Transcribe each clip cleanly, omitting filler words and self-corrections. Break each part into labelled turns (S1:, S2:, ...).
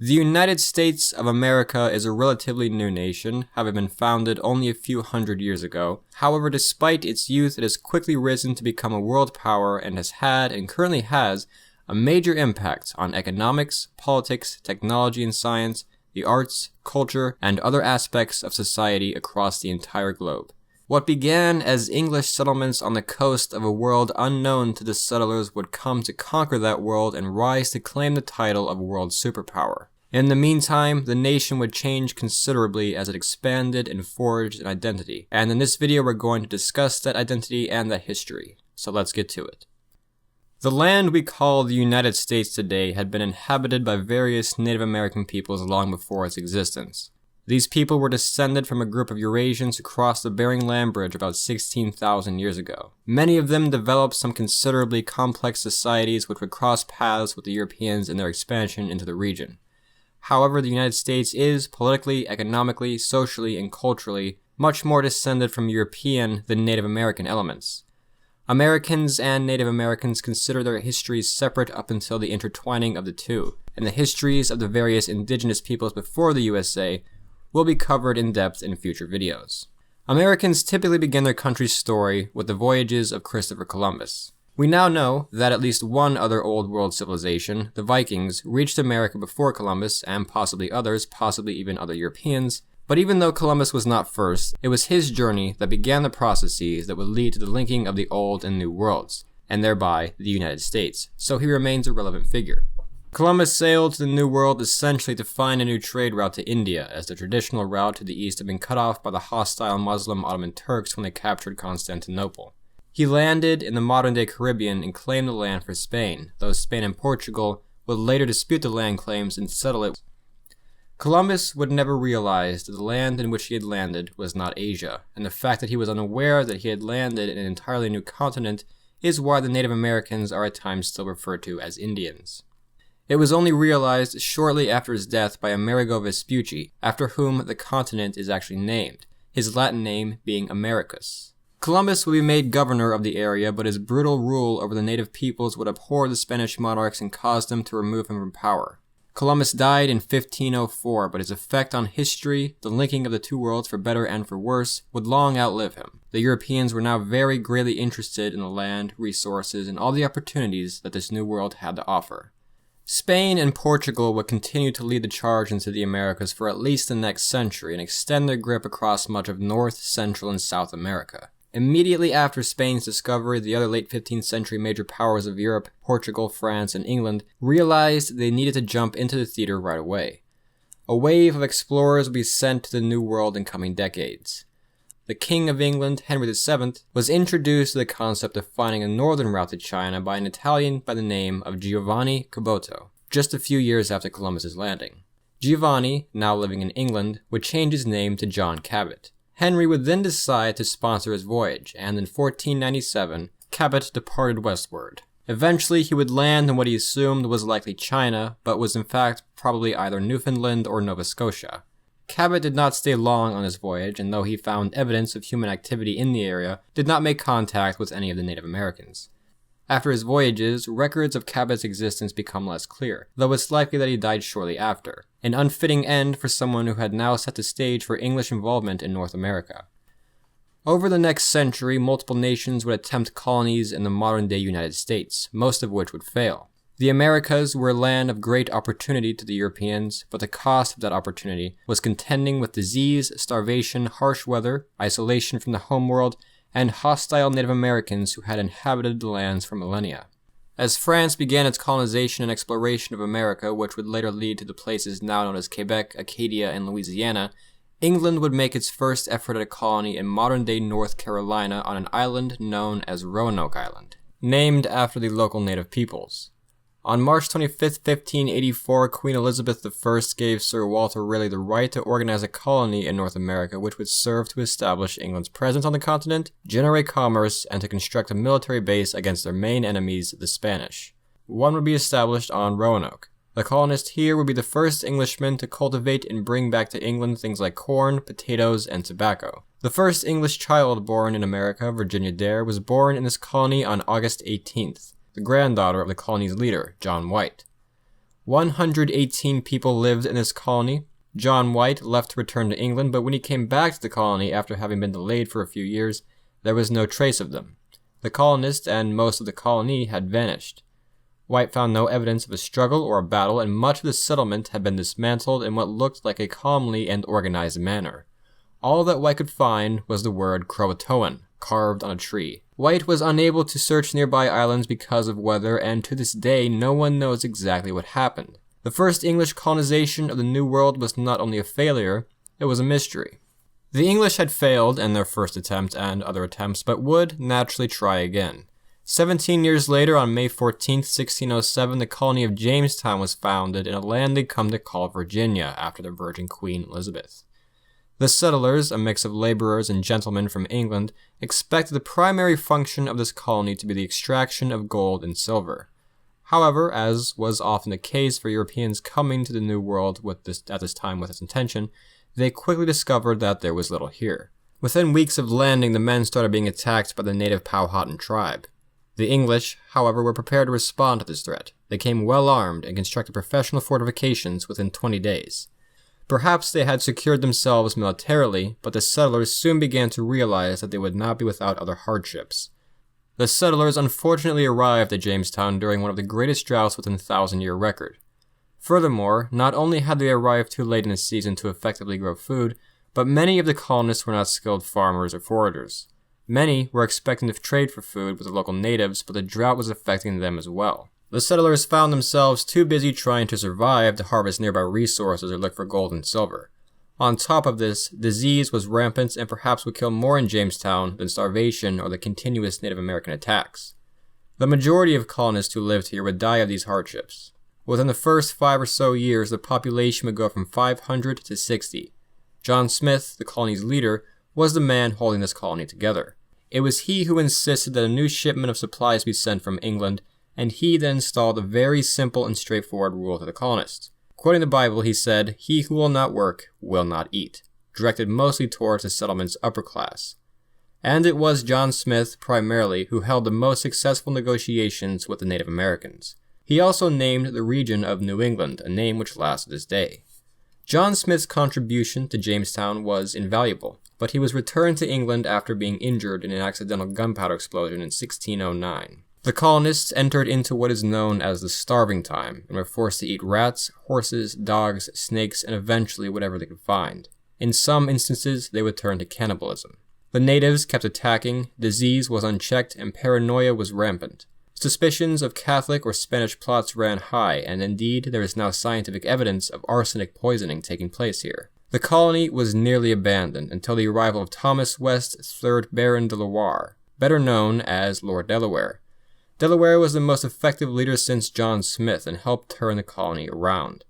S1: The United States of America is a relatively new nation, having been founded only a few hundred years ago. However, despite its youth, it has quickly risen to become a world power and has had, and currently has, a major impact on economics, politics, technology and science, the arts, culture, and other aspects of society across the entire globe. What began as English settlements on the coast of a world unknown to the settlers would come to conquer that world and rise to claim the title of world superpower. In the meantime, the nation would change considerably as it expanded and forged an identity, and in this video we're going to discuss that identity and that history. So let's get to it. The land we call the United States today had been inhabited by various Native American peoples long before its existence. These people were descended from a group of Eurasians who crossed the Bering Land Bridge about 16,000 years ago. Many of them developed some considerably complex societies which would cross paths with the Europeans in their expansion into the region. However, the United States is, politically, economically, socially, and culturally, much more descended from European than Native American elements. Americans and Native Americans consider their histories separate up until the intertwining of the two, and the histories of the various indigenous peoples before the USA will be covered in depth in future videos. Americans typically begin their country's story with the voyages of Christopher Columbus. We now know that at least one other Old World civilization, the Vikings, reached America before Columbus, and possibly others, possibly even other Europeans. But even though Columbus was not first, it was his journey that began the processes that would lead to the linking of the Old and New Worlds, and thereby the United States, so he remains a relevant figure. Columbus sailed to the New World essentially to find a new trade route to India, as the traditional route to the east had been cut off by the hostile Muslim Ottoman Turks when they captured Constantinople. He landed in the modern-day Caribbean and claimed the land for Spain, though Spain and Portugal would later dispute the land claims and settle it. Columbus would never realize that the land in which he had landed was not Asia, and the fact that he was unaware that he had landed in an entirely new continent is why the Native Americans are at times still referred to as Indians. It was only realized shortly after his death by Amerigo Vespucci, after whom the continent is actually named, his Latin name being Americus. Columbus would be made governor of the area, but his brutal rule over the native peoples would abhor the Spanish monarchs and cause them to remove him from power. Columbus died in 1504, but his effect on history, the linking of the two worlds for better and for worse, would long outlive him. The Europeans were now very greatly interested in the land, resources, and all the opportunities that this new world had to offer. Spain and Portugal would continue to lead the charge into the Americas for at least the next century and extend their grip across much of North, Central, and South America. Immediately after Spain's discovery, the other late 15th century major powers of Europe, Portugal, France, and England, realized they needed to jump into the theater right away. A wave of explorers would be sent to the New World in coming decades. The King of England, Henry VII, was introduced to the concept of finding a northern route to China by an Italian by the name of Giovanni Caboto, just a few years after Columbus's landing. Giovanni, now living in England, would change his name to John Cabot. Henry would then decide to sponsor his voyage, and in 1497, Cabot departed westward. Eventually, he would land in what he assumed was likely China, but was in fact probably either Newfoundland or Nova Scotia. Cabot did not stay long on his voyage, and though he found evidence of human activity in the area, did not make contact with any of the Native Americans. After his voyages, records of Cabot's existence become less clear, though it's likely that he died shortly after, an unfitting end for someone who had now set the stage for English involvement in North America. Over the next century, multiple nations would attempt colonies in the modern-day United States, most of which would fail. The Americas were a land of great opportunity to the Europeans, but the cost of that opportunity was contending with disease, starvation, harsh weather, isolation from the homeworld, and hostile Native Americans who had inhabited the lands for millennia. As France began its colonization and exploration of America, which would later lead to the places now known as Quebec, Acadia, and Louisiana, England would make its first effort at a colony in modern-day North Carolina on an island known as Roanoke Island, named after the local native peoples. On March 25, 1584, Queen Elizabeth I gave Sir Walter Raleigh the right to organize a colony in North America which would serve to establish England's presence on the continent, generate commerce, and to construct a military base against their main enemies, the Spanish. One would be established on Roanoke. The colonist here would be the first Englishman to cultivate and bring back to England things like corn, potatoes, and tobacco. The first English child born in America, Virginia Dare, was born in this colony on August 18th. The granddaughter of the colony's leader, John White. 118 people lived in this colony. John White left to return to England, but when he came back to the colony after having been delayed for a few years, there was no trace of them. The colonists and most of the colony had vanished. White found no evidence of a struggle or a battle, and much of the settlement had been dismantled in what looked like a calmly and organized manner. All that White could find was the word Croatoan, carved on a tree. White was unable to search nearby islands because of weather, and to this day no one knows exactly what happened. The first English colonization of the New World was not only a failure, it was a mystery. The English had failed in their first attempt and other attempts, but would naturally try again. 17 years later, on May 14, 1607, the colony of Jamestown was founded in a land they'd come to call Virginia after the Virgin Queen Elizabeth. The settlers, a mix of laborers and gentlemen from England, expected the primary function of this colony to be the extraction of gold and silver. However, as was often the case for Europeans coming to the New World at this time with this intention, they quickly discovered that there was little here. Within weeks of landing, the men started being attacked by the native Powhatan tribe. The English, however, were prepared to respond to this threat. They came well armed and constructed professional fortifications within 20 days. Perhaps they had secured themselves militarily, but the settlers soon began to realize that they would not be without other hardships. The settlers unfortunately arrived at Jamestown during one of the greatest droughts within the 1,000-year record. Furthermore, not only had they arrived too late in the season to effectively grow food, but many of the colonists were not skilled farmers or foragers. Many were expecting to trade for food with the local natives, but the drought was affecting them as well. The settlers found themselves too busy trying to survive to harvest nearby resources or look for gold and silver. On top of this, disease was rampant and perhaps would kill more in Jamestown than starvation or the continuous Native American attacks. The majority of colonists who lived here would die of these hardships. Within the first 5 or so years, the population would go from 500 to 60. John Smith, the colony's leader, was the man holding this colony together. It was he who insisted that a new shipment of supplies be sent from England, and he then installed a very simple and straightforward rule to the colonists. Quoting the Bible, he said, "He who will not work will not eat," directed mostly towards the settlement's upper class. And it was John Smith, primarily, who held the most successful negotiations with the Native Americans. He also named the region of New England, a name which lasts to this day. John Smith's contribution to Jamestown was invaluable, but he was returned to England after being injured in an accidental gunpowder explosion in 1609. The colonists entered into what is known as the starving time and were forced to eat rats, horses, dogs, snakes, and eventually whatever they could find. In some instances, they would turn to cannibalism. The natives kept attacking, disease was unchecked, and paranoia was rampant. Suspicions of Catholic or Spanish plots ran high, and indeed there is now scientific evidence of arsenic poisoning taking place here. The colony was nearly abandoned until the arrival of Thomas West, 3rd Baron de Loire, better known as Lord Delaware. Delaware was the most effective leader since John Smith and helped turn the colony around.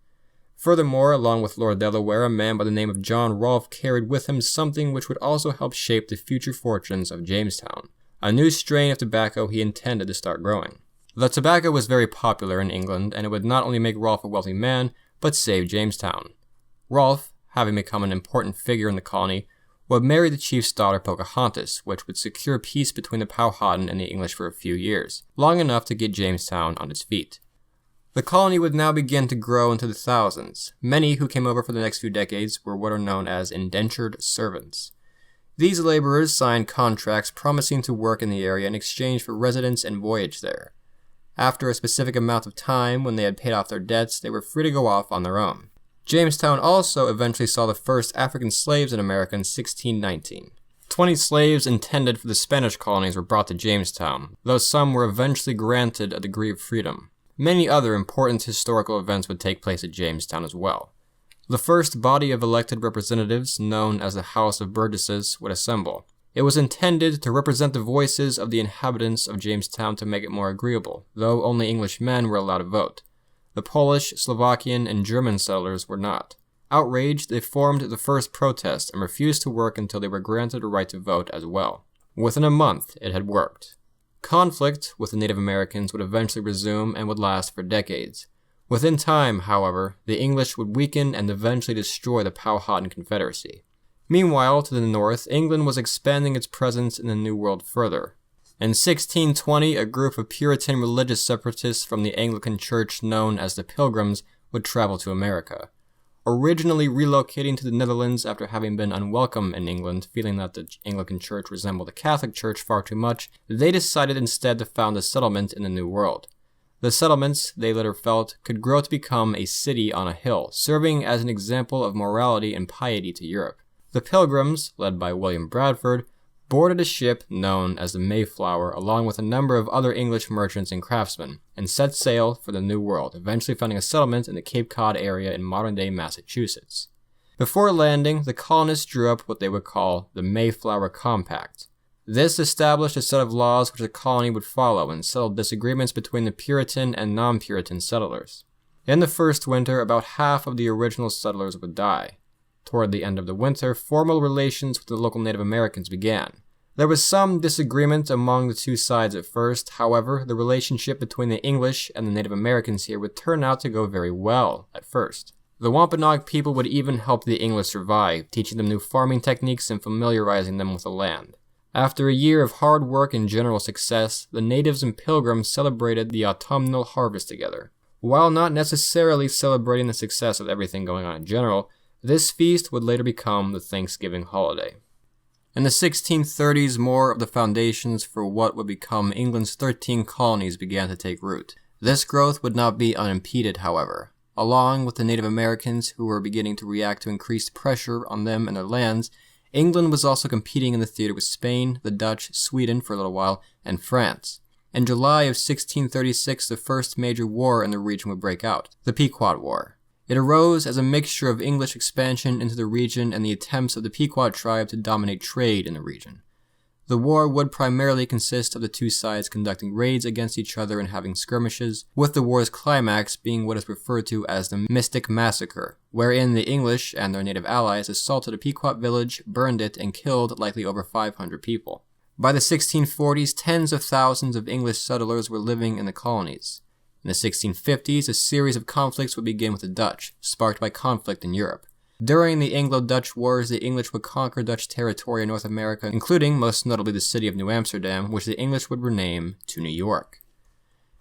S1: Furthermore, along with Lord Delaware, a man by the name of John Rolfe carried with him something which would also help shape the future fortunes of Jamestown, a new strain of tobacco he intended to start growing. The tobacco was very popular in England, and it would not only make Rolfe a wealthy man, but save Jamestown. Rolfe, having become an important figure in the colony, would marry the chief's daughter Pocahontas, which would secure peace between the Powhatan and the English for a few years, long enough to get Jamestown on its feet. The colony would now begin to grow into the thousands. Many who came over for the next few decades were what are known as indentured servants. These laborers signed contracts promising to work in the area in exchange for residence and voyage there. After a specific amount of time, when they had paid off their debts, they were free to go off on their own. Jamestown also eventually saw the first African slaves in America in 1619. 20 slaves intended for the Spanish colonies were brought to Jamestown, though some were eventually granted a degree of freedom. Many other important historical events would take place at Jamestown as well. The first body of elected representatives, known as the House of Burgesses, would assemble. It was intended to represent the voices of the inhabitants of Jamestown to make it more agreeable, though only English men were allowed to vote. The Polish, Slovakian, and German settlers were not. Outraged, they formed the first protest and refused to work until they were granted a right to vote as well. Within a month, it had worked. Conflict with the Native Americans would eventually resume and would last for decades. Within time, however, the English would weaken and eventually destroy the Powhatan Confederacy. Meanwhile, to the north, England was expanding its presence in the New World further. In 1620, a group of Puritan religious separatists from the Anglican Church known as the Pilgrims would travel to America. Originally relocating to the Netherlands after having been unwelcome in England, feeling that the Anglican Church resembled the Catholic Church far too much, they decided instead to found a settlement in the New World. The settlements, they later felt, could grow to become a city on a hill, serving as an example of morality and piety to Europe. The Pilgrims, led by William Bradford, boarded a ship known as the Mayflower along with a number of other English merchants and craftsmen, and set sail for the New World, eventually finding a settlement in the Cape Cod area in modern-day Massachusetts. Before landing, the colonists drew up what they would call the Mayflower Compact. This established a set of laws which the colony would follow and settled disagreements between the Puritan and non-Puritan settlers. In the first winter, about half of the original settlers would die. Toward the end of the winter, formal relations with the local Native Americans began. There was some disagreement among the two sides at first, however, the relationship between the English and the Native Americans here would turn out to go very well at first. The Wampanoag people would even help the English survive, teaching them new farming techniques and familiarizing them with the land. After a year of hard work and general success, the natives and pilgrims celebrated the autumnal harvest together. While not necessarily celebrating the success of everything going on in general, this feast would later become the Thanksgiving holiday. In the 1630s, more of the foundations for what would become England's 13 colonies began to take root. This growth would not be unimpeded, however. Along with the Native Americans who were beginning to react to increased pressure on them and their lands, England was also competing in the theater with Spain, the Dutch, Sweden for a little while, and France. In July of 1636, the first major war in the region would break out, the Pequot War. It arose as a mixture of English expansion into the region and the attempts of the Pequot tribe to dominate trade in the region. The war would primarily consist of the two sides conducting raids against each other and having skirmishes, with the war's climax being what is referred to as the Mystic Massacre, wherein the English and their native allies assaulted a Pequot village, burned it, and killed likely over 500 people. By the 1640s, tens of thousands of English settlers were living in the colonies. In the 1650s, a series of conflicts would begin with the Dutch, sparked by conflict in Europe. During the Anglo-Dutch Wars, the English would conquer Dutch territory in North America, including, most notably, the city of New Amsterdam, which the English would rename to New York.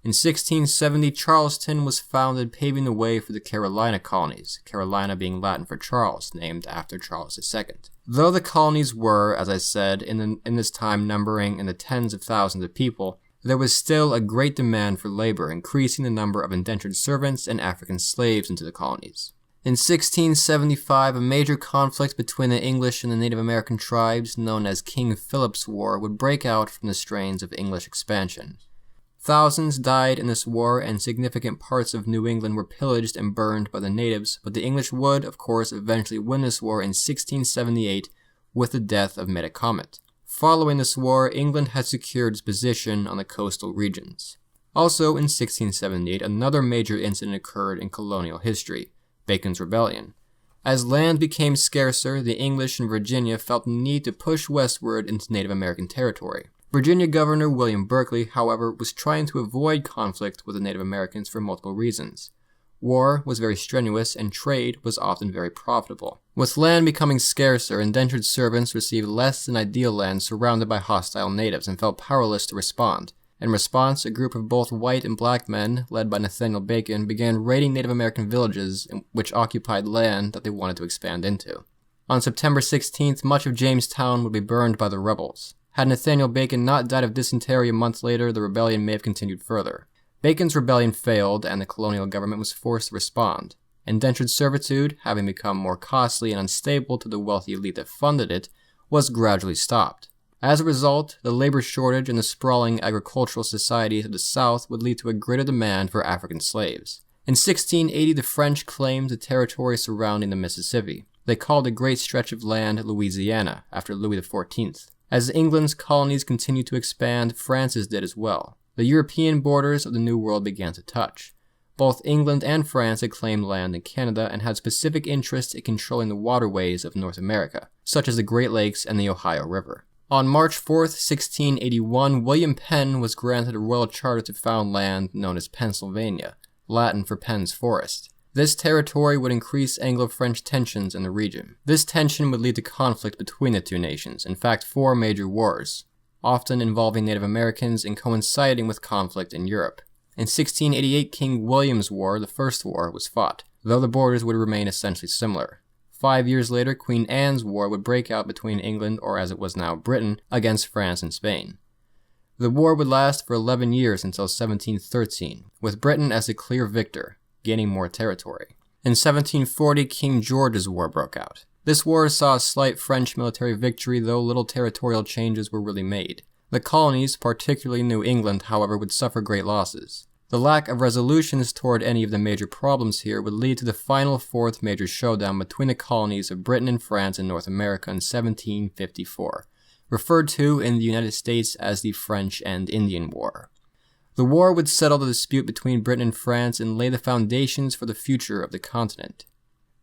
S1: In 1670, Charleston was founded, paving the way for the Carolina colonies, Carolina being Latin for Charles, named after Charles II. Though the colonies were, as I said, in this time numbering in the tens of thousands of people, there was still a great demand for labor, increasing the number of indentured servants and African slaves into the colonies. In 1675, a major conflict between the English and the Native American tribes, known as King Philip's War, would break out from the strains of English expansion. Thousands died in this war, and significant parts of New England were pillaged and burned by the natives, but the English would, of course, eventually win this war in 1678 with the death of Metacomet. Following this war, England had secured its position on the coastal regions. Also, in 1678, another major incident occurred in colonial history, Bacon's Rebellion. As land became scarcer, the English in Virginia felt the need to push westward into Native American territory. Virginia Governor William Berkeley, however, was trying to avoid conflict with the Native Americans for multiple reasons. War was very strenuous, and trade was often very profitable. With land becoming scarcer, indentured servants received less than ideal land surrounded by hostile natives and felt powerless to respond. In response, a group of both white and black men, led by Nathaniel Bacon, began raiding Native American villages which occupied land that they wanted to expand into. On September 16th, much of Jamestown would be burned by the rebels. Had Nathaniel Bacon not died of dysentery a month later, the rebellion may have continued further. Bacon's rebellion failed, and the colonial government was forced to respond. Indentured servitude, having become more costly and unstable to the wealthy elite that funded it, was gradually stopped. As a result, the labor shortage and the sprawling agricultural societies of the South would lead to a greater demand for African slaves. In 1680, the French claimed the territory surrounding the Mississippi. They called a great stretch of land Louisiana, after Louis XIV. As England's colonies continued to expand, France's did as well. The European borders of the New World began to touch. Both England and France had claimed land in Canada and had specific interests in controlling the waterways of North America, such as the Great Lakes and the Ohio River. On March 4, 1681, William Penn was granted a royal charter to found land known as Pennsylvania, Latin for Penn's Forest. This territory would increase Anglo-French tensions in the region. This tension would lead to conflict between the two nations, in fact 4 major wars, often involving Native Americans and coinciding with conflict in Europe. In 1688, King William's War, the First War, was fought, though the borders would remain essentially similar. 5 years later, Queen Anne's War would break out between England, or as it was now Britain, against France and Spain. The war would last for 11 years until 1713, with Britain as a clear victor, gaining more territory. In 1740, King George's War broke out. This war saw a slight French military victory, though little territorial changes were really made. The colonies, particularly New England, however, would suffer great losses. The lack of resolutions toward any of the major problems here would lead to the final fourth major showdown between the colonies of Britain and France in North America in 1754, referred to in the United States as the French and Indian War. The war would settle the dispute between Britain and France and lay the foundations for the future of the continent.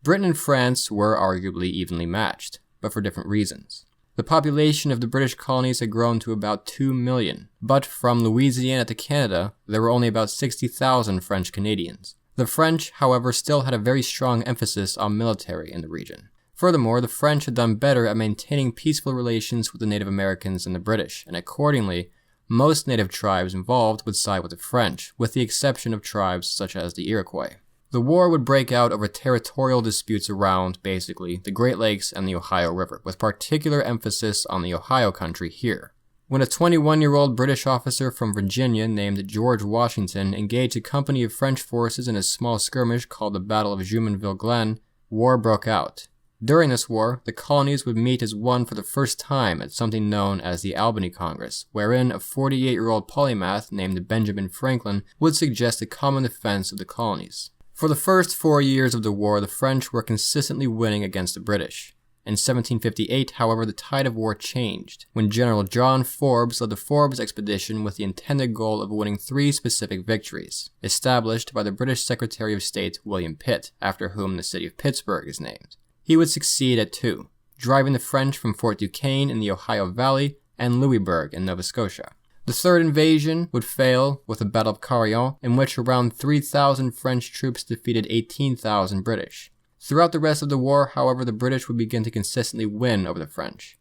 S1: Britain and France were arguably evenly matched, but for different reasons. The population of the British colonies had grown to about 2 million, but from Louisiana to Canada, there were only about 60,000 French Canadians. The French, however, still had a very strong emphasis on military in the region. Furthermore, the French had done better at maintaining peaceful relations with the Native Americans than the British, and accordingly, most native tribes involved would side with the French, with the exception of tribes such as the Iroquois. The war would break out over territorial disputes around, basically, the Great Lakes and the Ohio River, with particular emphasis on the Ohio country here. When a 21-year-old British officer from Virginia named George Washington engaged a company of French forces in a small skirmish called the Battle of Jumonville Glen, war broke out. During this war, the colonies would meet as one for the first time at something known as the Albany Congress, wherein a 48-year-old polymath named Benjamin Franklin would suggest a common defense of the colonies. For the first 4 years of the war, the French were consistently winning against the British. In 1758, however, the tide of war changed, when General John Forbes led the Forbes expedition with the intended goal of winning 3 specific victories, established by the British Secretary of State William Pitt, after whom the city of Pittsburgh is named. He would succeed at 2, driving the French from Fort Duquesne in the Ohio Valley and Louisbourg in Nova Scotia. The third invasion would fail with the Battle of Carillon, in which around 3,000 French troops defeated 18,000 British. Throughout the rest of the war, however, the British would begin to consistently win over the French.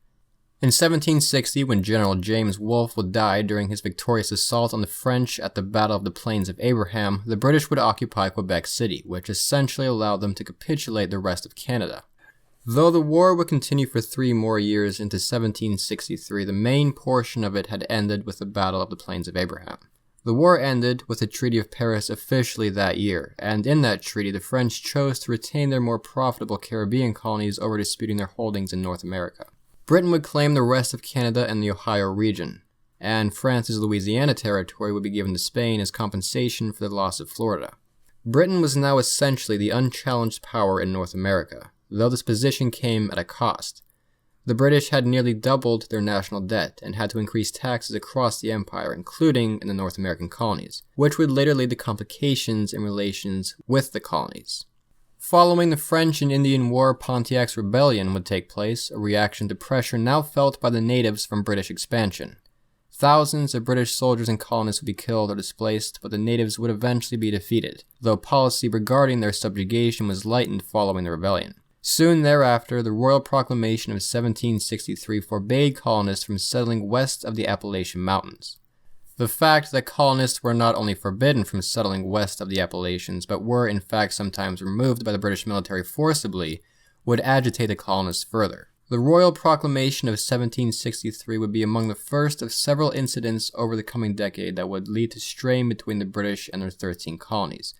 S1: In 1760, when General James Wolfe would die during his victorious assault on the French at the Battle of the Plains of Abraham, the British would occupy Quebec City, which essentially allowed them to capitulate the rest of Canada. Though the war would continue for 3 more years into 1763, the main portion of it had ended with the Battle of the Plains of Abraham. The war ended with the Treaty of Paris officially that year, and in that treaty the French chose to retain their more profitable Caribbean colonies over disputing their holdings in North America. Britain would claim the rest of Canada and the Ohio region, and France's Louisiana territory would be given to Spain as compensation for the loss of Florida. Britain was now essentially the unchallenged power in North America, though this position came at a cost. The British had nearly doubled their national debt and had to increase taxes across the empire, including in the North American colonies, which would later lead to complications in relations with the colonies. Following the French and Indian War, Pontiac's Rebellion would take place, a reaction to pressure now felt by the natives from British expansion. Thousands of British soldiers and colonists would be killed or displaced, but the natives would eventually be defeated, though policy regarding their subjugation was lightened following the rebellion. Soon thereafter, the Royal Proclamation of 1763 forbade colonists from settling west of the Appalachian Mountains. The fact that colonists were not only forbidden from settling west of the Appalachians, but were in fact sometimes removed by the British military forcibly, would agitate the colonists further. The Royal Proclamation of 1763 would be among the first of several incidents over the coming decade that would lead to strain between the British and their 13 colonies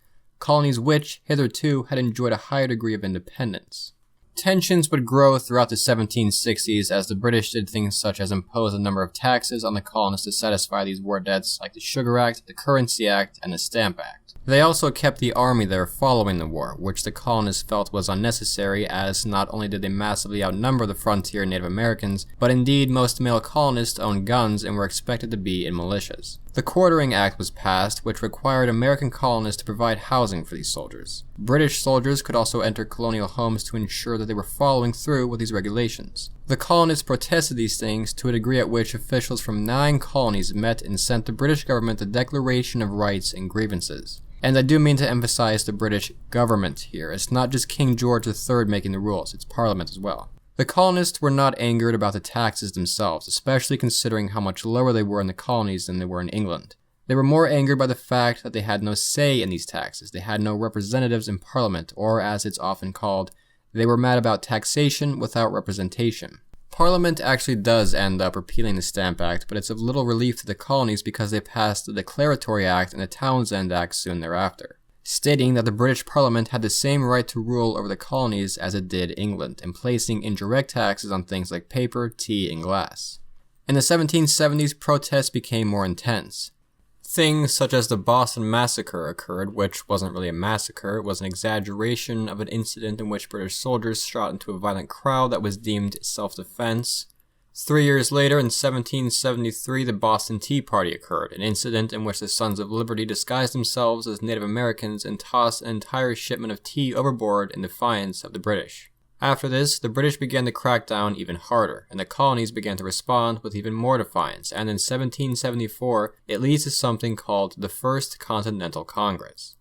S1: which, hitherto, had enjoyed a higher degree of independence. Tensions would grow throughout the 1760s as the British did things such as impose a number of taxes on the colonists to satisfy these war debts, like the Sugar Act, the Currency Act, and the Stamp Act. They also kept the army there following the war, which the colonists felt was unnecessary, as not only did they massively outnumber the frontier Native Americans, but indeed most male colonists owned guns and were expected to be in militias. The Quartering Act was passed, which required American colonists to provide housing for these soldiers. British soldiers could also enter colonial homes to ensure that they were following through with these regulations. The colonists protested these things to a degree at which officials from 9 colonies met and sent the British government a Declaration of Rights and Grievances. And I do mean to emphasize the British government here. It's not just King George III making the rules, it's Parliament as well. The colonists were not angered about the taxes themselves, especially considering how much lower they were in the colonies than they were in England. They were more angered by the fact that they had no say in these taxes. They had no representatives in Parliament, or as it's often called, they were mad about taxation without representation. Parliament actually does end up repealing the Stamp Act, but it's of little relief to the colonies because they passed the Declaratory Act and the Townshend Act soon thereafter, stating that the British Parliament had the same right to rule over the colonies as it did England, and placing indirect taxes on things like paper, tea, and glass. In the 1770s, protests became more intense. Things such as the Boston Massacre occurred, which wasn't really a massacre, it was an exaggeration of an incident in which British soldiers shot into a violent crowd that was deemed self-defense. 3 years later, in 1773, the Boston Tea Party occurred, an incident in which the Sons of Liberty disguised themselves as Native Americans and tossed an entire shipment of tea overboard in defiance of the British. After this, the British began to crack down even harder, and the colonies began to respond with even more defiance, and in 1774, it leads to something called the First Continental Congress.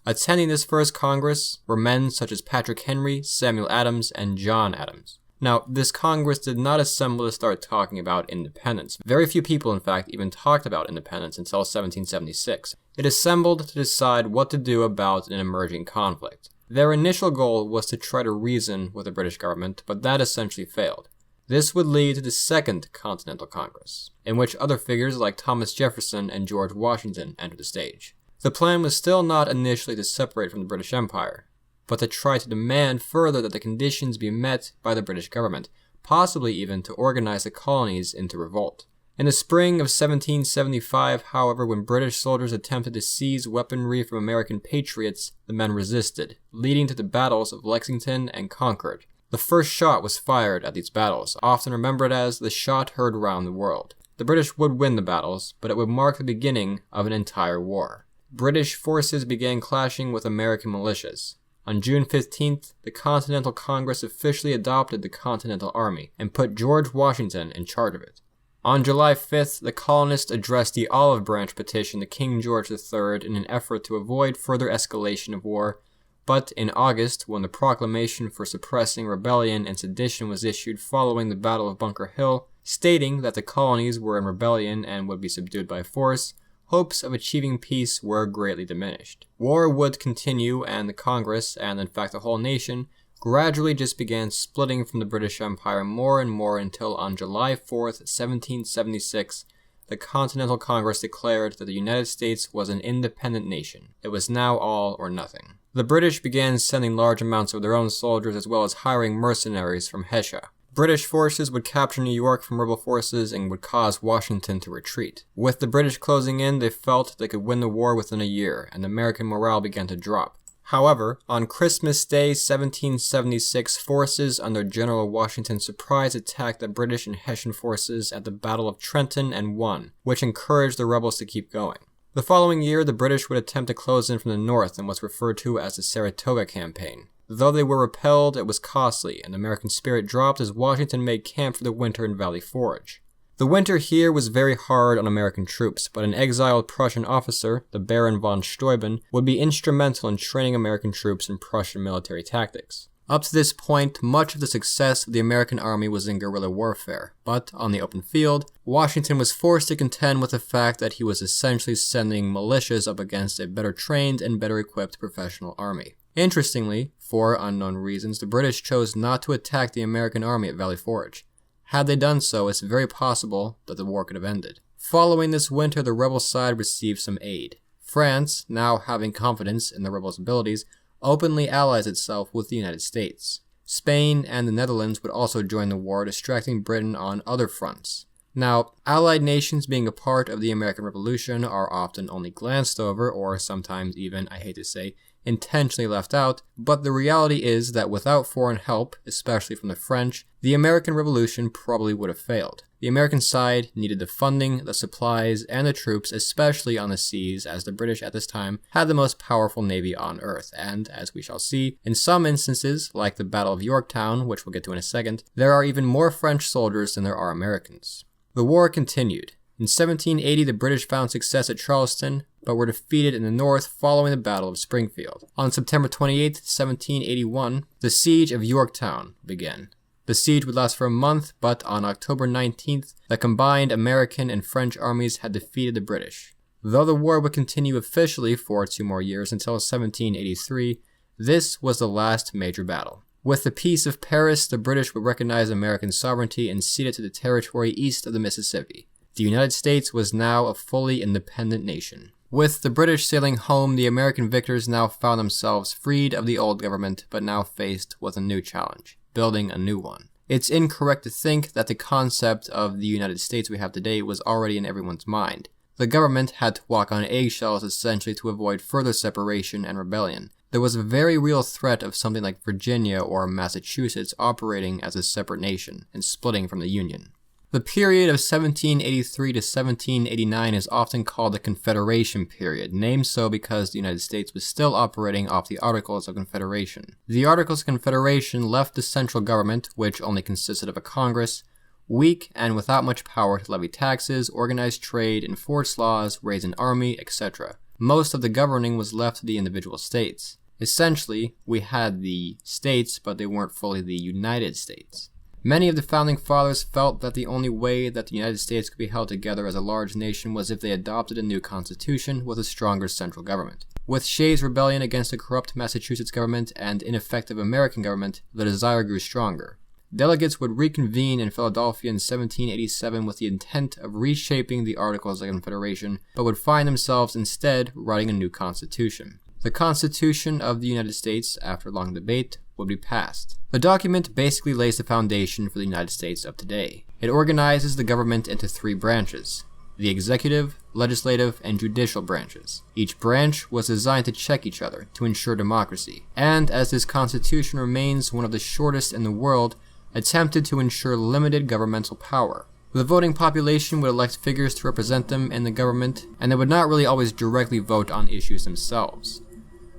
S1: Attending this first Congress were men such as Patrick Henry, Samuel Adams, and John Adams. Now, this Congress did not assemble to start talking about independence. Very few people, in fact, even talked about independence until 1776. It assembled to decide what to do about an emerging conflict. Their initial goal was to try to reason with the British government, but that essentially failed. This would lead to the Second Continental Congress, in which other figures like Thomas Jefferson and George Washington entered the stage. The plan was still not initially to separate from the British Empire, but to try to demand further that the conditions be met by the British government, possibly even to organize the colonies into revolt. In the spring of 1775, however, when British soldiers attempted to seize weaponry from American patriots, the men resisted, leading to the battles of Lexington and Concord. The first shot was fired at these battles, often remembered as the shot heard around the world. The British would win the battles, but it would mark the beginning of an entire war. British forces began clashing with American militias. On June 15th, the Continental Congress officially adopted the Continental Army and put George Washington in charge of it. On July 5th, the colonists addressed the Olive Branch petition to King George III in an effort to avoid further escalation of war, but in August, when the proclamation for suppressing rebellion and sedition was issued following the Battle of Bunker Hill, stating that the colonies were in rebellion and would be subdued by force, hopes of achieving peace were greatly diminished. War would continue, and the Congress, and in fact the whole nation, gradually just began splitting from the British Empire more and more until on July 4th, 1776, the Continental Congress declared that the United States was an independent nation. It was now all or nothing. The British began sending large amounts of their own soldiers as well as hiring mercenaries from Hessia. British forces would capture New York from rebel forces and would cause Washington to retreat. With the British closing in, they felt they could win the war within a year, and American morale began to drop. However, on Christmas Day 1776, forces under General Washington surprise attacked the British and Hessian forces at the Battle of Trenton and won, which encouraged the rebels to keep going. The following year, the British would attempt to close in from the north in what's referred to as the Saratoga Campaign. Though they were repelled, it was costly, and American spirit dropped as Washington made camp for the winter in Valley Forge. The winter here was very hard on American troops, but an exiled Prussian officer, the Baron von Steuben, would be instrumental in training American troops in Prussian military tactics. Up to this point, much of the success of the American army was in guerrilla warfare, but on the open field, Washington was forced to contend with the fact that he was essentially sending militias up against a better trained and better equipped professional army. Interestingly, for unknown reasons, the British chose not to attack the American army at Valley Forge. Had they done so, it's very possible that the war could have ended. Following this winter, the rebel side received some aid. France, now having confidence in the rebels' abilities, openly allies itself with the United States. Spain and the Netherlands would also join the war, distracting Britain on other fronts. Now, allied nations being a part of the American Revolution are often only glanced over, or sometimes even, I hate to say, intentionally left out, but the reality is that without foreign help, especially from the French, the American Revolution probably would have failed. The American side needed the funding, the supplies, and the troops, especially on the seas, as the British at this time had the most powerful navy on Earth, and, as we shall see, in some instances, like the Battle of Yorktown, which we'll get to in a second, there are even more French soldiers than there are Americans. The war continued. In 1780, the British found success at Charleston, but were defeated in the north following the Battle of Springfield. On September 28, 1781, the Siege of Yorktown began. The siege would last for a month, but on October 19th, the combined American and French armies had defeated the British. Though the war would continue officially for 2 more years until 1783, this was the last major battle. With the Peace of Paris, the British would recognize American sovereignty and cede it to the territory east of the Mississippi. The United States was now a fully independent nation. With the British sailing home, the American victors now found themselves freed of the old government, but now faced with a new challenge, building a new one. It's incorrect to think that the concept of the United States we have today was already in everyone's mind. The government had to walk on eggshells essentially to avoid further separation and rebellion. There was a very real threat of something like Virginia or Massachusetts operating as a separate nation and splitting from the Union. The period of 1783 to 1789 is often called the Confederation period, named so because the United States was still operating off the Articles of Confederation. The Articles of Confederation left the central government, which only consisted of a Congress, weak and without much power to levy taxes, organize trade, enforce laws, raise an army, etc. Most of the governing was left to the individual states. Essentially, we had the states, but they weren't fully the United States. Many of the founding fathers felt that the only way that the United States could be held together as a large nation was if they adopted a new constitution with a stronger central government. With Shays' rebellion against the corrupt Massachusetts government and ineffective American government, the desire grew stronger. Delegates would reconvene in Philadelphia in 1787 with the intent of reshaping the Articles of Confederation, but would find themselves instead writing a new constitution. The Constitution of the United States, after long debate, would be passed. The document basically lays the foundation for the United States of today. It organizes the government into 3 branches: the executive, legislative, and judicial branches. Each branch was designed to check each other, to ensure democracy, and as this constitution remains one of the shortest in the world, attempted to ensure limited governmental power. The voting population would elect figures to represent them in the government, and they would not really always directly vote on issues themselves.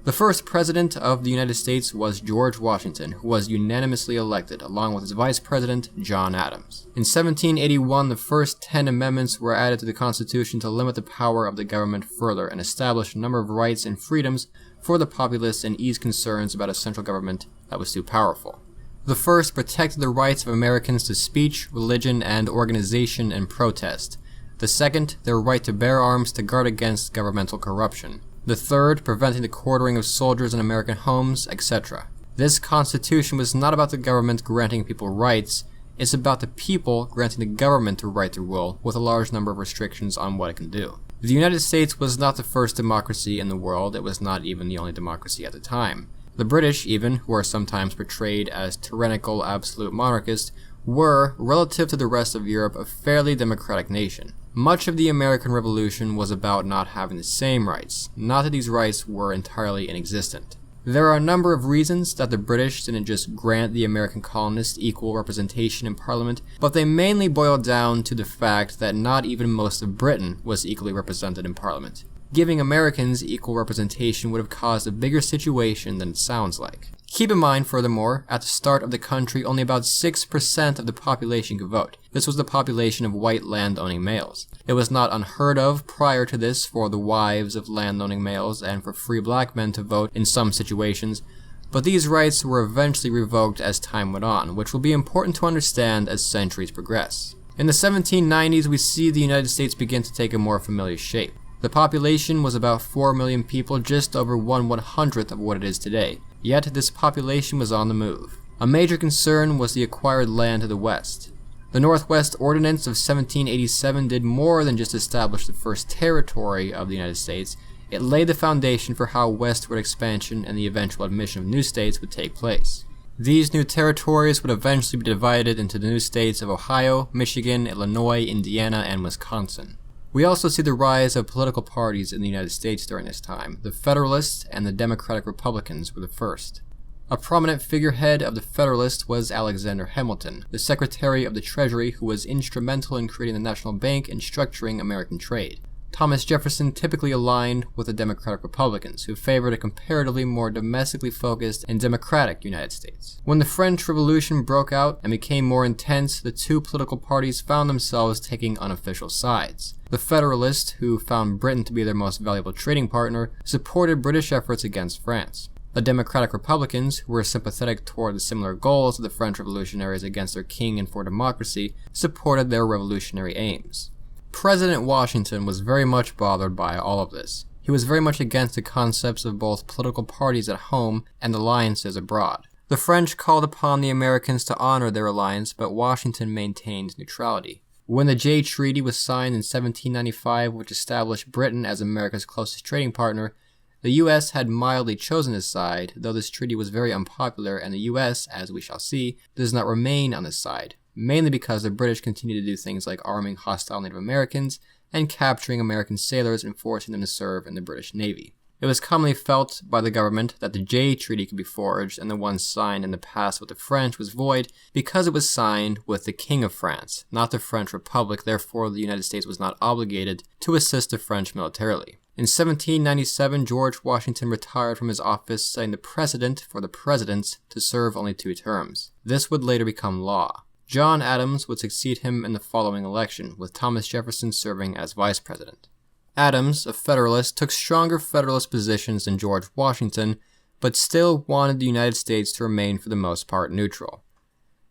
S1: The first president of the United States was George Washington, who was unanimously elected, along with his vice president, John Adams. In 1781, the first 10 amendments were added to the Constitution to limit the power of the government further and establish a number of rights and freedoms for the populace and ease concerns about a central government that was too powerful. The first protected the rights of Americans to speech, religion, and organization and protest. The second, their right to bear arms to guard against governmental corruption. The third, preventing the quartering of soldiers in American homes, etc. This constitution was not about the government granting people rights, it's about the people granting the government the right to rule, with a large number of restrictions on what it can do. The United States was not the first democracy in the world, it was not even the only democracy at the time. The British, even, who are sometimes portrayed as tyrannical absolute monarchists, were, relative to the rest of Europe, a fairly democratic nation. Much of the American Revolution was about not having the same rights, not that these rights were entirely inexistent. There are a number of reasons that the British didn't just grant the American colonists equal representation in Parliament, but they mainly boil down to the fact that not even most of Britain was equally represented in Parliament. Giving Americans equal representation would have caused a bigger situation than it sounds like. Keep in mind, furthermore, at the start of the country, only about 6% of the population could vote. This was the population of white land-owning males. It was not unheard of prior to this for the wives of land-owning males and for free black men to vote in some situations, but these rights were eventually revoked as time went on, which will be important to understand as centuries progress. In the 1790s, we see the United States begin to take a more familiar shape. The population was about 4 million people, just over 1/100th of what it is today. Yet this population was on the move. A major concern was the acquired land to the west. The Northwest Ordinance of 1787 did more than just establish the first territory of the United States. It laid the foundation for how westward expansion and the eventual admission of new states would take place. These new territories would eventually be divided into the new states of Ohio, Michigan, Illinois, Indiana, and Wisconsin. We also see the rise of political parties in the United States during this time. The Federalists and the Democratic Republicans were the first. A prominent figurehead of the Federalists was Alexander Hamilton, the Secretary of the Treasury who was instrumental in creating the National Bank and structuring American trade. Thomas Jefferson typically aligned with the Democratic Republicans, who favored a comparatively more domestically focused and democratic United States. When the French Revolution broke out and became more intense, the two political parties found themselves taking unofficial sides. The Federalists, who found Britain to be their most valuable trading partner, supported British efforts against France. The Democratic Republicans, who were sympathetic toward the similar goals of the French revolutionaries against their king and for democracy, supported their revolutionary aims. President Washington was very much bothered by all of this. He was very much against the concepts of both political parties at home and alliances abroad. The French called upon the Americans to honor their alliance, but Washington maintained neutrality. When the Jay Treaty was signed in 1795, which established Britain as America's closest trading partner, the U.S. had mildly chosen his side, though this treaty was very unpopular, and the U.S., as we shall see, does not remain on this side, mainly because the British continued to do things like arming hostile Native Americans and capturing American sailors and forcing them to serve in the British Navy. It was commonly felt by the government that the Jay Treaty could be forged and the one signed in the past with the French was void because it was signed with the King of France, not the French Republic. Therefore, the United States was not obligated to assist the French militarily. In 1797, George Washington retired from his office, setting the precedent for the presidents to serve only 2 terms. This would later become law. John Adams would succeed him in the following election, with Thomas Jefferson serving as vice president. Adams, a Federalist, took stronger Federalist positions than George Washington, but still wanted the United States to remain for the most part neutral.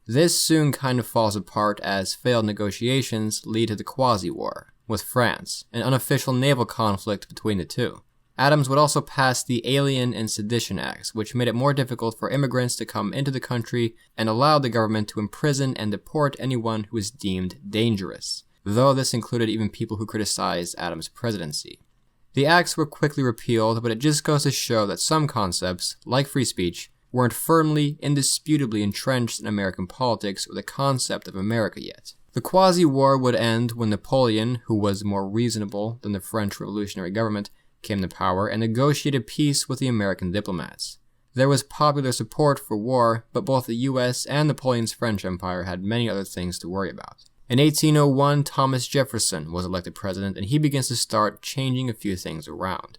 S1: This soon kind of falls apart as failed negotiations lead to the Quasi-War with France, an unofficial naval conflict between the two. Adams would also pass the Alien and Sedition Acts, which made it more difficult for immigrants to come into the country and allowed the government to imprison and deport anyone who was deemed dangerous, though this included even people who criticized Adams' presidency. The acts were quickly repealed, but it just goes to show that some concepts, like free speech, weren't firmly, indisputably entrenched in American politics or the concept of America yet. The Quasi-War would end when Napoleon, who was more reasonable than the French revolutionary government, came to power and negotiated peace with the American diplomats. There was popular support for war, but both the US and Napoleon's French Empire had many other things to worry about. In 1801, Thomas Jefferson was elected president, and he begins to start changing a few things around.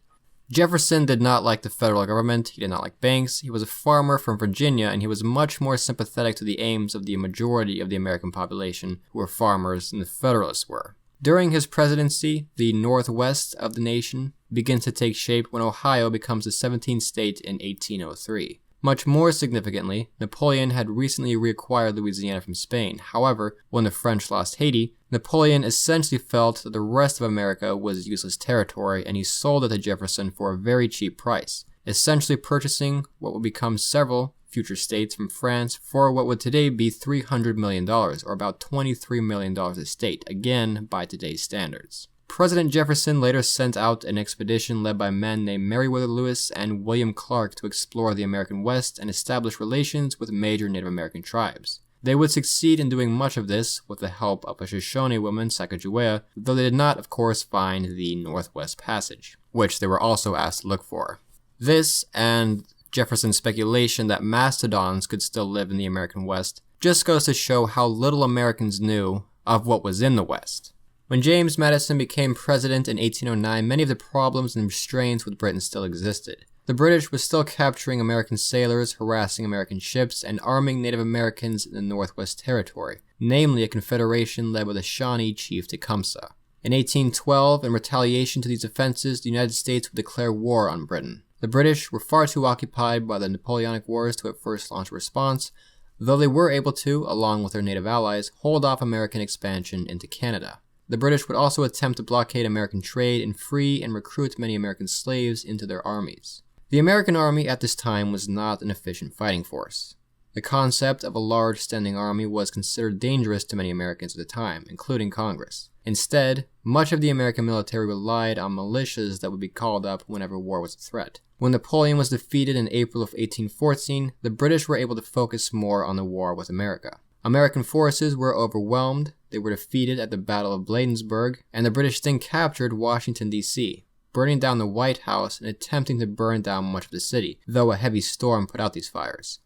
S1: Jefferson did not like the federal government, he did not like banks, he was a farmer from Virginia, and he was much more sympathetic to the aims of the majority of the American population who were farmers than the Federalists were. During his presidency, the northwest of the nation begins to take shape when Ohio becomes the 17th state in 1803. Much more significantly, Napoleon had recently reacquired Louisiana from Spain. However, when the French lost Haiti, Napoleon essentially felt that the rest of America was useless territory, and he sold it to Jefferson for a very cheap price, essentially purchasing what would become several future states from France for what would today be $300 million, or about $23 million a state, again by today's standards. President Jefferson later sent out an expedition led by men named Meriwether Lewis and William Clark to explore the American West and establish relations with major Native American tribes. They would succeed in doing much of this with the help of a Shoshone woman, Sacagawea, though they did not, of course, find the Northwest Passage, which they were also asked to look for. This, and Jefferson's speculation that mastodons could still live in the American West, just goes to show how little Americans knew of what was in the West. When James Madison became president in 1809, many of the problems and restraints with Britain still existed. The British were still capturing American sailors, harassing American ships, and arming Native Americans in the Northwest Territory, namely a confederation led by the Shawnee chief Tecumseh. In 1812, in retaliation to these offenses, the United States would declare war on Britain. The British were far too occupied by the Napoleonic Wars to at first launch a response, though they were able to, along with their native allies, hold off American expansion into Canada. The British would also attempt to blockade American trade and free and recruit many American slaves into their armies. The American army at this time was not an efficient fighting force. The concept of a large standing army was considered dangerous to many Americans at the time, including Congress. Instead, much of the American military relied on militias that would be called up whenever war was a threat. When Napoleon was defeated in April of 1814, the British were able to focus more on the war with America. American forces were overwhelmed, they were defeated at the Battle of Bladensburg, and the British then captured Washington, D.C., burning down the White House and attempting to burn down much of the city, though a heavy storm put out these fires.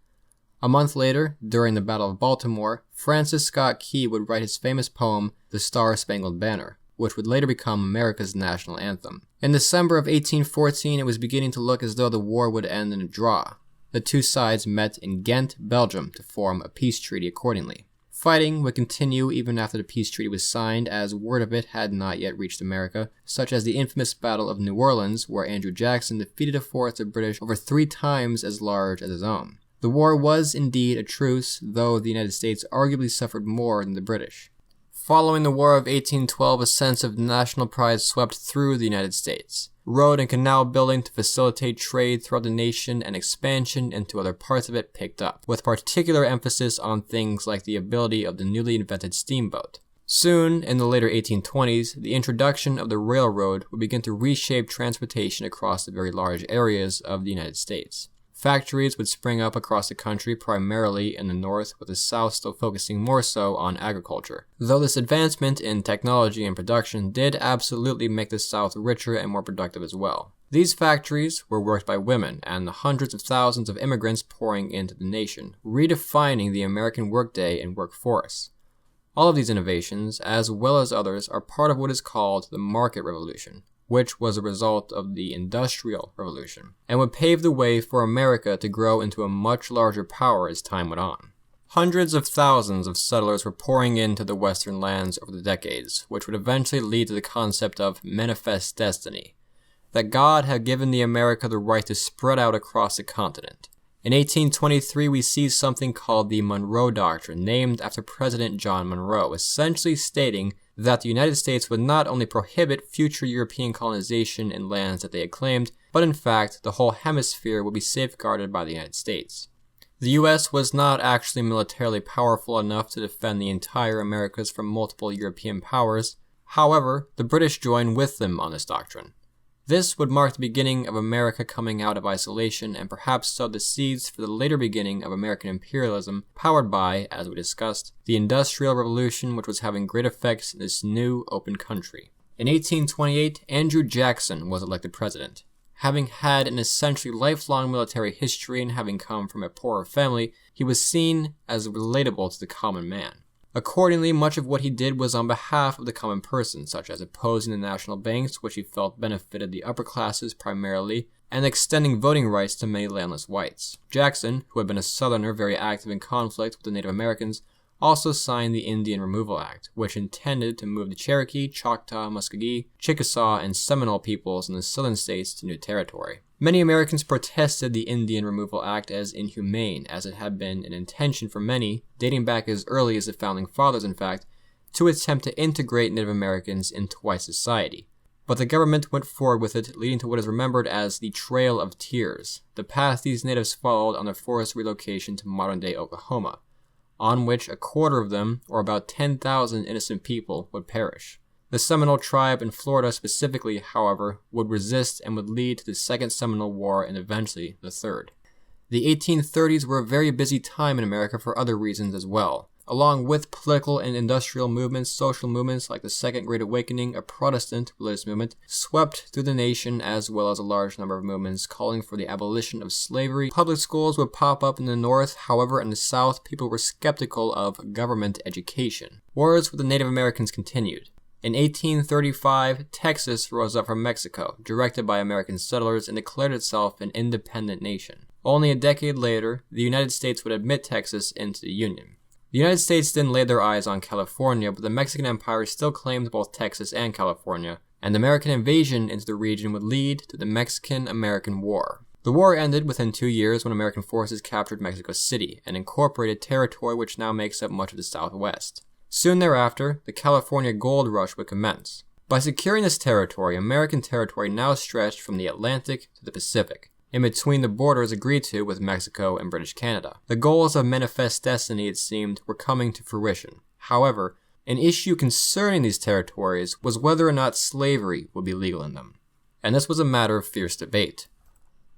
S1: A month later, during the Battle of Baltimore, Francis Scott Key would write his famous poem, The Star-Spangled Banner, which would later become America's national anthem. In December of 1814, it was beginning to look as though the war would end in a draw. The two sides met in Ghent, Belgium, to form a peace treaty accordingly. Fighting would continue even after the peace treaty was signed, as word of it had not yet reached America, such as the infamous Battle of New Orleans, where Andrew Jackson defeated a force of British over 3 times as large as his own. The war was indeed a truce, though the United States arguably suffered more than the British. Following the War of 1812, a sense of national pride swept through the United States. Road and canal building to facilitate trade throughout the nation and expansion into other parts of it picked up, with particular emphasis on things like the ability of the newly invented steamboat. Soon, in the later 1820s, the introduction of the railroad would begin to reshape transportation across the very large areas of the United States. Factories would spring up across the country, primarily in the north, with the south still focusing more so on agriculture. Though this advancement in technology and production did absolutely make the south richer and more productive as well. These factories were worked by women and the hundreds of thousands of immigrants pouring into the nation, redefining the American workday and workforce. All of these innovations, as well as others, are part of what is called the market revolution, which was a result of the Industrial Revolution, and would pave the way for America to grow into a much larger power as time went on. Hundreds of thousands of settlers were pouring into the western lands over the decades, which would eventually lead to the concept of manifest destiny, that God had given the America the right to spread out across the continent. In 1823, we see something called the Monroe Doctrine, named after President John Monroe, essentially stating that the United States would not only prohibit future European colonization in lands that they had claimed, but in fact, the whole hemisphere would be safeguarded by the United States. The US was not actually militarily powerful enough to defend the entire Americas from multiple European powers. However, the British joined with them on this doctrine. This would mark the beginning of America coming out of isolation and perhaps sow the seeds for the later beginning of American imperialism, powered by, as we discussed, the Industrial Revolution, which was having great effects in this new, open country. In 1828, Andrew Jackson was elected president. Having had an essentially lifelong military history and having come from a poorer family, he was seen as relatable to the common man. Accordingly, much of what he did was on behalf of the common person, such as opposing the national banks, which he felt benefited the upper classes primarily, and extending voting rights to many landless whites. Jackson, who had been a Southerner very active in conflict with the Native Americans, also signed the Indian Removal Act, which intended to move the Cherokee, Choctaw, Muskogee, Chickasaw, and Seminole peoples in the southern states to new territory. Many Americans protested the Indian Removal Act as inhumane, as it had been an intention for many, dating back as early as the Founding Fathers in fact, to attempt to integrate Native Americans into white society. But the government went forward with it, leading to what is remembered as the Trail of Tears, the path these natives followed on their forced relocation to modern-day Oklahoma, on which a quarter of them, or about 10,000 innocent people, would perish. The Seminole tribe in Florida specifically, however, would resist and would lead to the Second Seminole War and eventually the Third. The 1830s were a very busy time in America for other reasons as well. Along with political and industrial movements, social movements like the Second Great Awakening, a Protestant religious movement, swept through the nation, as well as a large number of movements calling for the abolition of slavery. Public schools would pop up in the North, however in the South people were skeptical of government education. Wars with the Native Americans continued. In 1835, Texas rose up from Mexico, directed by American settlers, and declared itself an independent nation. Only a decade later, the United States would admit Texas into the Union. The United States then laid their eyes on California, but the Mexican Empire still claimed both Texas and California, and the American invasion into the region would lead to the Mexican-American War. The war ended within 2 years when American forces captured Mexico City, an incorporated territory which now makes up much of the Southwest. Soon thereafter, the California Gold Rush would commence. By securing this territory, American territory now stretched from the Atlantic to the Pacific, in between the borders agreed to with Mexico and British Canada. The goals of manifest destiny, it seemed, were coming to fruition. However, an issue concerning these territories was whether or not slavery would be legal in them, and this was a matter of fierce debate.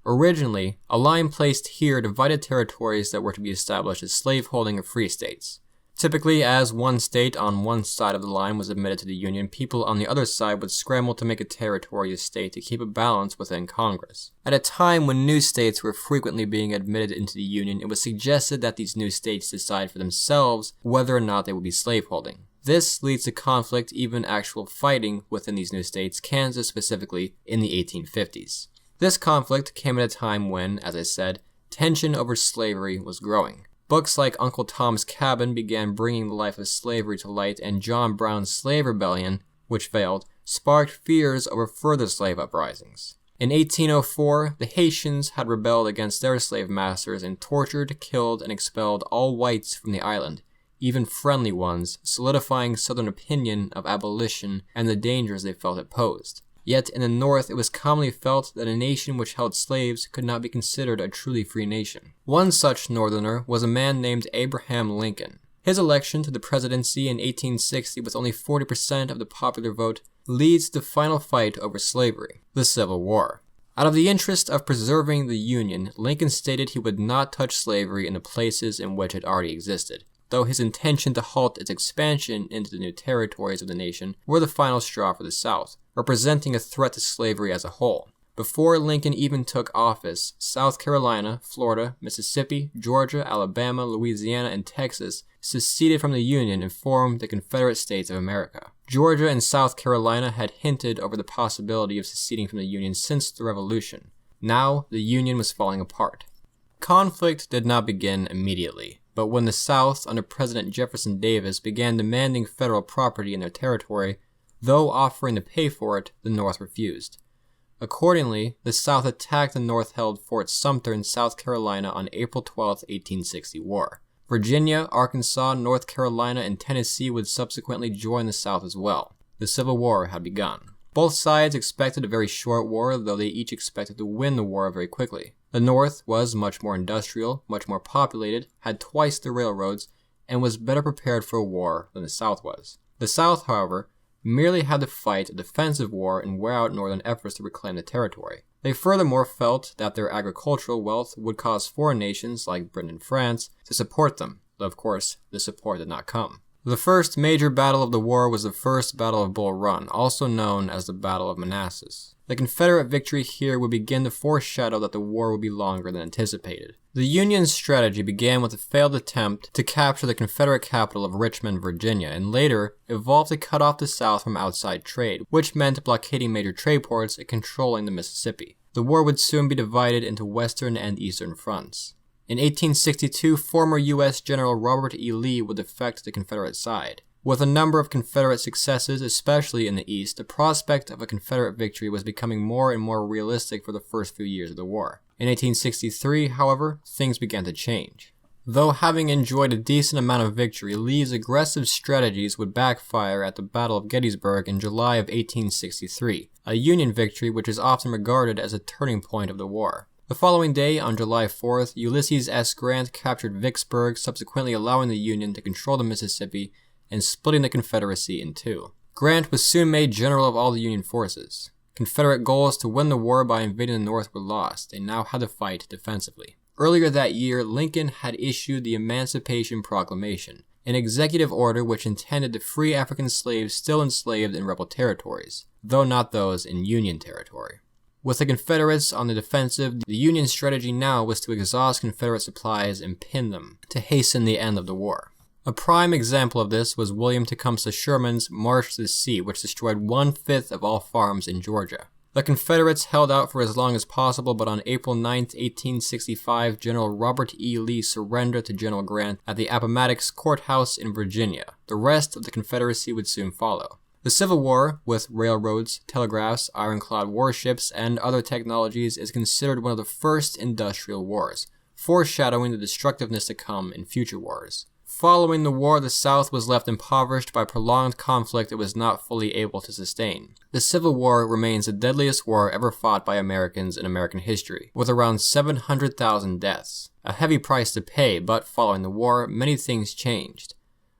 S1: Originally, a line placed here divided territories that were to be established as slaveholding or free states. Typically, as one state on one side of the line was admitted to the Union, people on the other side would scramble to make a territory a state to keep a balance within Congress. At a time when new states were frequently being admitted into the Union, it was suggested that these new states decide for themselves whether or not they would be slaveholding. This leads to conflict, even actual fighting within these new states, Kansas specifically, in the 1850s. This conflict came at a time when, as I said, tension over slavery was growing. Books like Uncle Tom's Cabin began bringing the life of slavery to light, and John Brown's Slave Rebellion, which failed, sparked fears over further slave uprisings. In 1804, the Haitians had rebelled against their slave masters and tortured, killed, and expelled all whites from the island, even friendly ones, solidifying Southern opinion of abolition and the dangers they felt it posed. Yet in the North, it was commonly felt that a nation which held slaves could not be considered a truly free nation. One such Northerner was a man named Abraham Lincoln. His election to the presidency in 1860 with only 40% of the popular vote leads to the final fight over slavery, the Civil War. Out of the interest of preserving the Union, Lincoln stated he would not touch slavery in the places in which it already existed, though his intention to halt its expansion into the new territories of the nation were the final straw for the South, representing a threat to slavery as a whole. Before Lincoln even took office, South Carolina, Florida, Mississippi, Georgia, Alabama, Louisiana, and Texas seceded from the Union and formed the Confederate States of America. Georgia and South Carolina had hinted over the possibility of seceding from the Union since the Revolution. Now, the Union was falling apart. Conflict did not begin immediately, but when the South, under President Jefferson Davis, began demanding federal property in their territory, though offering to pay for it, the North refused. Accordingly, the South attacked the North-held Fort Sumter in South Carolina on April 12, 1860 war. Virginia, Arkansas, North Carolina, and Tennessee would subsequently join the South as well. The Civil War had begun. Both sides expected a very short war, though they each expected to win the war very quickly. The North was much more industrial, much more populated, had twice the railroads, and was better prepared for a war than the South was. The South, however, merely had to fight a defensive war and wear out Northern efforts to reclaim the territory. They furthermore felt that their agricultural wealth would cause foreign nations like Britain and France to support them, though of course the support did not come. The first major battle of the war was the First Battle of Bull Run, also known as the Battle of Manassas. The Confederate victory here would begin to foreshadow that the war would be longer than anticipated. The Union's strategy began with a failed attempt to capture the Confederate capital of Richmond, Virginia, and later evolved to cut off the South from outside trade, which meant blockading major trade ports and controlling the Mississippi. The war would soon be divided into Western and Eastern fronts. In 1862, former U.S. General Robert E. Lee would defect to the Confederate side. With a number of Confederate successes, especially in the East, the prospect of a Confederate victory was becoming more and more realistic for the first few years of the war. In 1863, however, things began to change. Though having enjoyed a decent amount of victory, Lee's aggressive strategies would backfire at the Battle of Gettysburg in July of 1863, a Union victory which is often regarded as a turning point of the war. The following day, on July 4th, Ulysses S. Grant captured Vicksburg, subsequently allowing the Union to control the Mississippi and splitting the Confederacy in two. Grant was soon made general of all the Union forces. Confederate goals to win the war by invading the North were lost. They now had to fight defensively. Earlier that year, Lincoln had issued the Emancipation Proclamation, an executive order which intended to free African slaves still enslaved in rebel territories, though not those in Union territory. With the Confederates on the defensive, the Union strategy now was to exhaust Confederate supplies and pin them, to hasten the end of the war. A prime example of this was William Tecumseh Sherman's March to the Sea, which destroyed 1/5 of all farms in Georgia. The Confederates held out for as long as possible, but on April 9, 1865, General Robert E. Lee surrendered to General Grant at the Appomattox Courthouse in Virginia. The rest of the Confederacy would soon follow. The Civil War, with railroads, telegraphs, ironclad warships, and other technologies, is considered one of the first industrial wars, foreshadowing the destructiveness to come in future wars. Following the war, the South was left impoverished by prolonged conflict it was not fully able to sustain. The Civil War remains the deadliest war ever fought by Americans in American history, with around 700,000 deaths. A heavy price to pay, but following the war, many things changed.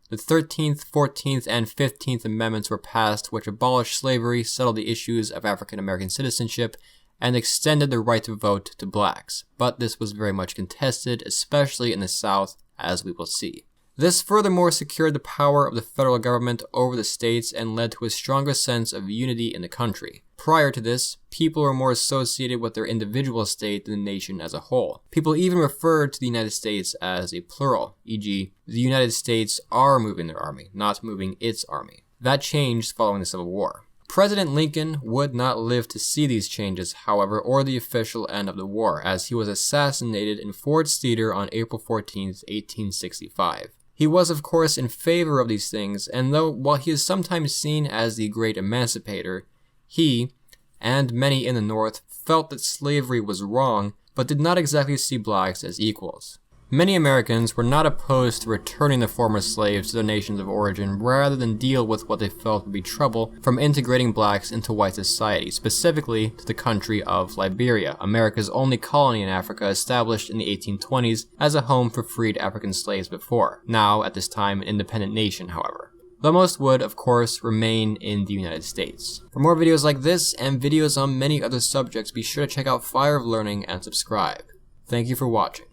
S1: The 13th, 14th, and 15th Amendments were passed, which abolished slavery, settled the issues of African American citizenship, and extended the right to vote to blacks. But this was very much contested, especially in the South, as we will see. This furthermore secured the power of the federal government over the states and led to a stronger sense of unity in the country. Prior to this, people were more associated with their individual state than the nation as a whole. People even referred to the United States as a plural, e.g., the United States are moving their army, not moving its army. That changed following the Civil War. President Lincoln would not live to see these changes, however, or the official end of the war, as he was assassinated in Ford's Theater on April 14, 1865. He was, of course, in favor of these things, and while he is sometimes seen as the great emancipator, he, and many in the North, felt that slavery was wrong, but did not exactly see blacks as equals. Many Americans were not opposed to returning the former slaves to their nations of origin rather than deal with what they felt would be trouble from integrating blacks into white society, specifically to the country of Liberia, America's only colony in Africa, established in the 1820s as a home for freed African slaves before, now at this time an independent nation, however. Though most would, of course, remain in the United States. For more videos like this and videos on many other subjects, be sure to check out Fire of Learning and subscribe. Thank you for watching.